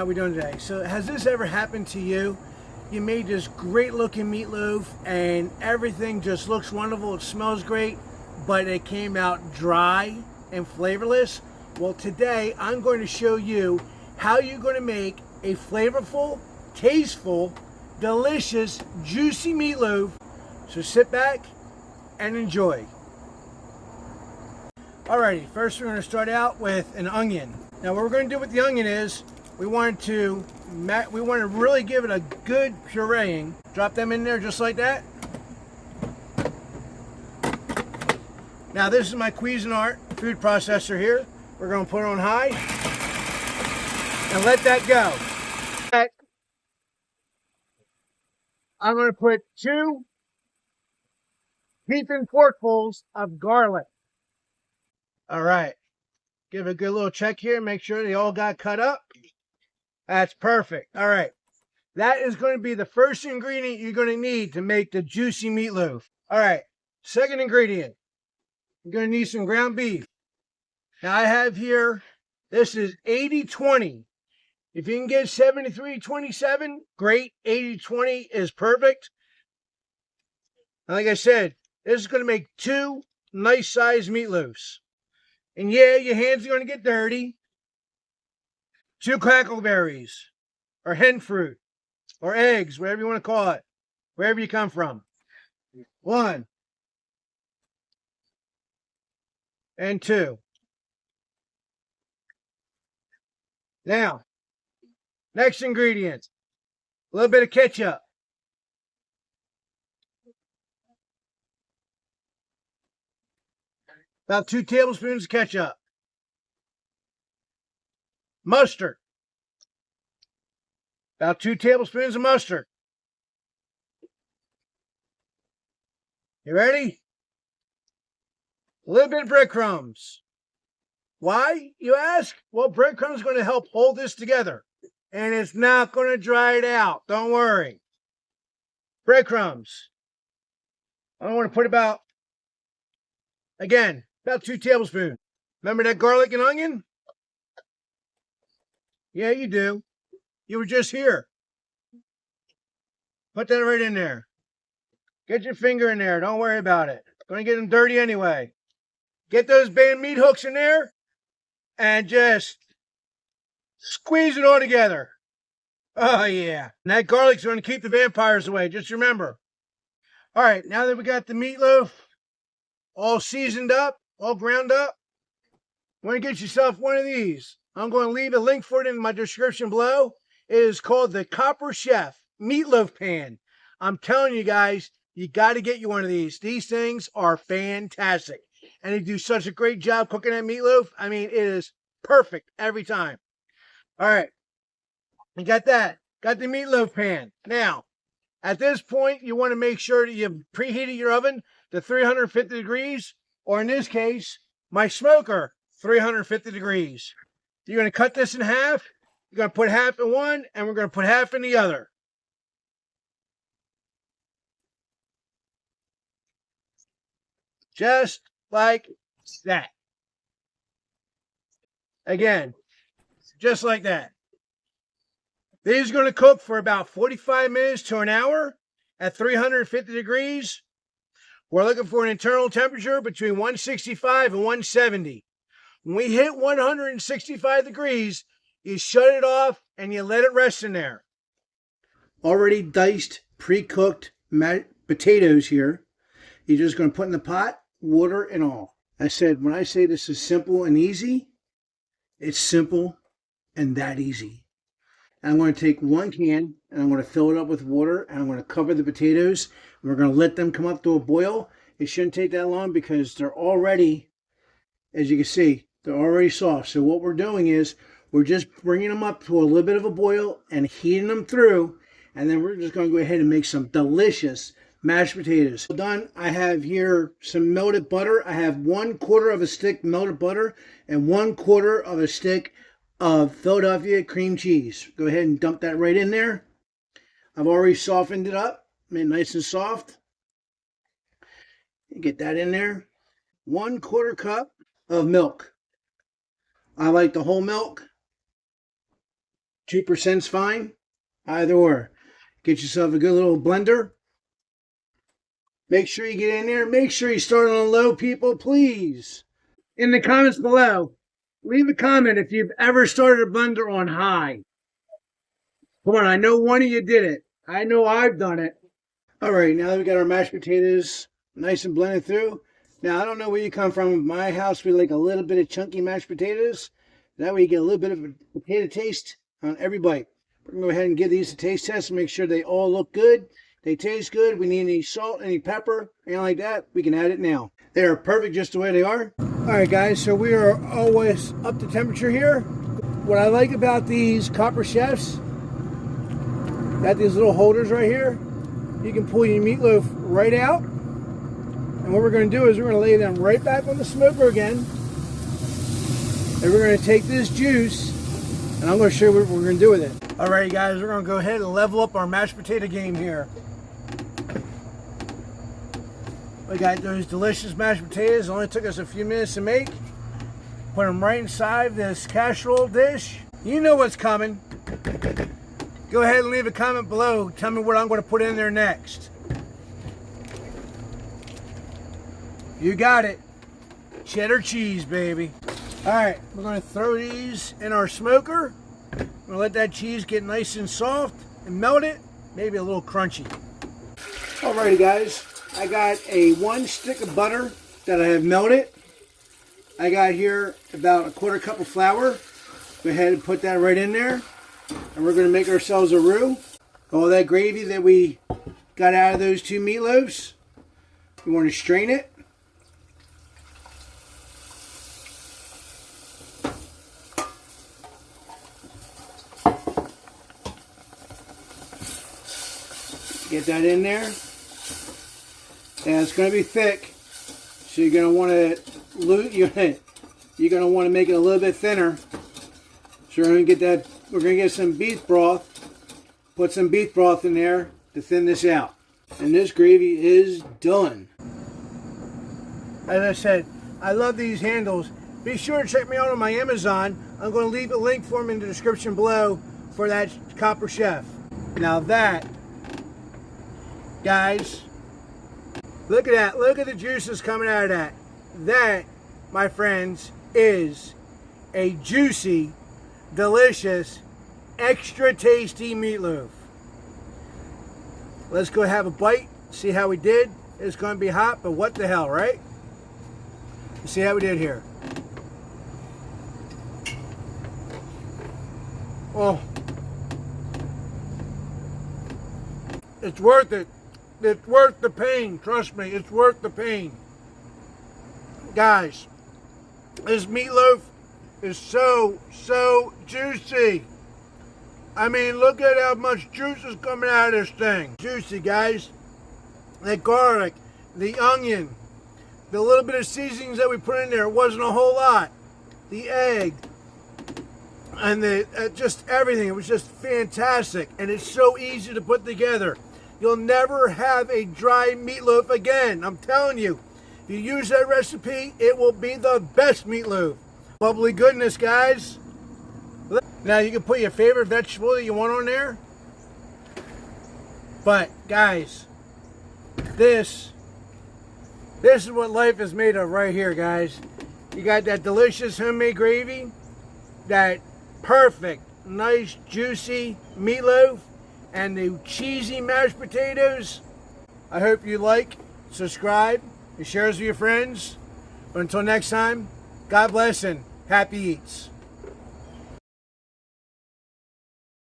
how we doing today? So has this ever happened to you? You made this great looking meatloaf and everything just looks wonderful, it smells great, but it came out dry and flavorless? Well, today I'm going to show you how you're going to make a flavorful, tasteful, delicious, juicy meatloaf. So sit back and enjoy. Alrighty, first we're going to start out with an onion. Now what we're going to do with the onion is we want to really give it a good pureeing. Drop them in there just like that. Now this is my Cuisinart food processor here. We're going to put it on high and let that go. I'm going to put 2 beef and forkfuls of garlic. All right, give it a good little check here. Make sure they all got cut up. That's perfect. All right, that is going to be the first ingredient you're going to need to make the juicy meatloaf. All right, second ingredient, you're going to need some ground beef. Now I have here, this is 80-20. If you can get 73-27, great. 80-20 is perfect. And like I said, this is going to make 2 nice sized meatloafs. And yeah, your hands are going to get dirty. 2 crackleberries, or hen fruit, or eggs, whatever you want to call it, wherever you come from. 1 and 2. Now, next ingredient, a little bit of ketchup. About 2 tablespoons of ketchup. Mustard. About 2 tablespoons of mustard. You ready? A little bit of breadcrumbs. Why, you ask? Well, breadcrumbs are going to help hold this together. And it's not going to dry it out. Don't worry. Breadcrumbs. I want to put about 2 tablespoons. Remember that garlic and onion? Yeah, you do. You were just here. Put that right in there. Get your finger in there. Don't worry about it. Going to get them dirty anyway. Get those band meat hooks in there and just squeeze it all together. Oh, yeah. And that garlic's going to keep the vampires away. Just remember. All right, now that we got the meatloaf all seasoned up, all ground up, want to get yourself one of these. I'm going to leave a link for it in my description below. It is called the Copper Chef Meatloaf Pan. I'm telling you guys, you got to get you one of these. These things are fantastic. And they do such a great job cooking that meatloaf. I mean, it is perfect every time. All right. You got that. Got the meatloaf pan. Now, at this point, you want to make sure that you've preheated your oven to 350 degrees. Or in this case, my smoker, 350 degrees. You're going to cut this in half. You're going to put half in one, and we're going to put half in the other. Just like that. Again, just like that. These are going to cook for about 45 minutes to an hour at 350 degrees. We're looking for an internal temperature between 165 and 170. When we hit 165 degrees, you shut it off and you let it rest in there. Already diced, pre-cooked potatoes here. You're just going to put in the pot, water and all. I said, when I say this is simple and easy, it's simple and that easy. I'm going to take 1 can and I'm going to fill it up with water and I'm going to cover the potatoes. And we're going to let them come up to a boil. It shouldn't take that long because they're already, as you can see, they're already soft. So what we're doing is we're just bringing them up to a little bit of a boil and heating them through. And then we're just going to go ahead and make some delicious mashed potatoes. Well done. I have here some melted butter. I have 1/4 of a stick melted butter and 1/4 of a stick of Philadelphia cream cheese. Go ahead and dump that right in there. I've already softened it up, made it nice and soft. Get that in there. 1/4 cup of milk. I like the whole milk. 2%'s fine. Either or. Get yourself a good little blender. Make sure you get in there. Make sure you start on low, people, please. In the comments below, leave a comment if you've ever started a blender on high. Come on, I know one of you did it. I know I've done it. All right, now that we got our mashed potatoes nice and blended through. Now, I don't know where you come from. My house, we like a little bit of chunky mashed potatoes. That way you get a little bit of a potato taste on every bite. We're going to go ahead and give these a taste test and make sure they all look good. They taste good. We need any salt, any pepper, anything like that. We can add it now. They are perfect just the way they are. All right, guys, so we are always up to temperature here. What I like about these Copper Chefs, got these little holders right here. You can pull your meatloaf right out. And what we're going to do is we're going to lay them right back on the smoker again. And we're going to take this juice, and I'm going to show you what we're going to do with it. All right, guys, we're going to go ahead and level up our mashed potato game here. We got those delicious mashed potatoes. It only took us a few minutes to make. Put them right inside this casserole dish. You know what's coming. Go ahead and leave a comment below. Tell me what I'm going to put in there next. You got it. Cheddar cheese, baby. All right, we're going to throw these in our smoker. We're going to let that cheese get nice and soft and melt it, maybe a little crunchy. Alrighty, guys. I got one stick of butter that I have melted. I got here about a quarter cup of flour. Go ahead and put that right in there. And we're going to make ourselves a roux. All that gravy that we got out of those two meatloaves, we want to strain it. Get that in there. And it's going to be thick, so you're going to want to you're going to want to make it a little bit thinner. So we're going to get that. We're going to get some beef broth. Put some beef broth in there to thin this out. And this gravy is done. As I said, I love these handles. Be sure to check me out on my Amazon. I'm going to leave a link for them in the description below for that Copper Chef. Now that, guys, look at that. Look at the juices coming out of that. That, my friends, is a juicy, delicious, extra tasty meatloaf. Let's go have a bite, see how we did. It's going to be hot, but what the hell, right? Let's see how we did here. Oh, it's worth it. It's worth the pain. Trust me, it's worth the pain. Guys, this meatloaf is so juicy. I mean, look at how much juice is coming out of this thing. Juicy, guys. The garlic, the onion, the little bit of seasonings that we put in there, it wasn't a whole lot. The egg, and just everything. It was just fantastic, and it's so easy to put together. You'll never have a dry meatloaf again. I'm telling you. If you use that recipe, it will be the best meatloaf. Bubbly goodness, guys. Now you can put your favorite vegetable that you want on there. But guys, this is what life is made of right here, guys. You got that delicious homemade gravy, that perfect, nice, juicy meatloaf, and the cheesy mashed potatoes. I hope you like, subscribe, and share this with your friends. But until next time, God bless and happy eats.